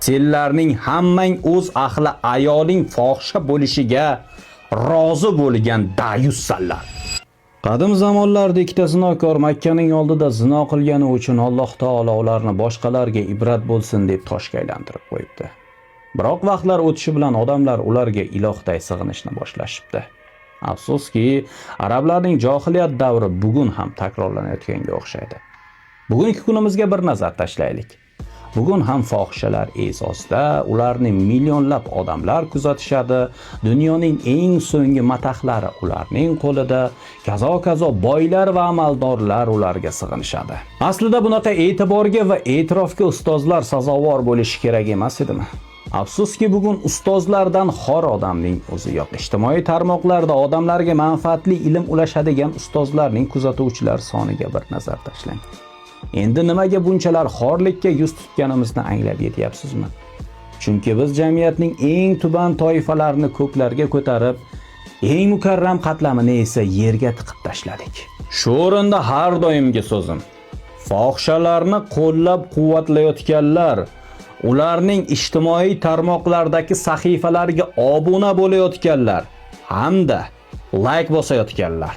senlarning hammang o'z ahli ayoling fohisha bo'lishiga rozi bo'lgan dayussanlar. Qadim zamonlarda ikkita zinokor Makkaning oldida zino qilgani uchun Alloh taolo ularni boshqalarga ibrat bo'lsin deb toshga aylantirib qo'yibdi. Biroq vaqtlar o'tishi bilan odamlar ularga ilohday sig'inishni boshlashibdi. Afsuski, arablarning johiliyat davri bugun ham takrorlanayotganga o'xshaydi. Bugungi kunimizga bir nazar tashlaylik. Bugun ham fohishalar e'zozda ularni millionlab odamlar kuzatishadi. Dunyoning eng so'nggi matahlari ularning qo'lida, kazo boylar va amaldorlar ularga sig'inishadi. Aslida bunaqa e'tiborga va e'tirofga ustozlar sazovor bo'lishi kerak emas edimi? Afsuski, bugun ustozlardan xor odamning o'zi yo'q. Ijtimoiy tarmoqlarda odamlarga manfaatli ilm ulashadigan ustozlarning kuzatuvchilar soniga bir nazar tashlang. Endi nimaga bunchalar xorlikka yuz tutganimizni anglab yetyapsizmi? Chunki biz jamiyatning eng tuban toifalarini ko'klarga ko'tarib, eng mukarram qatlamini esa yerga tiqib tashladik. Shu o'rinda har doimgi so'zim, fohishalarni qo'llab-quvvatlayotganlar, ularning ijtimoiy tarmoqlardagi sahifalariga obuna bo'layotganlar hamda like bosayotganlar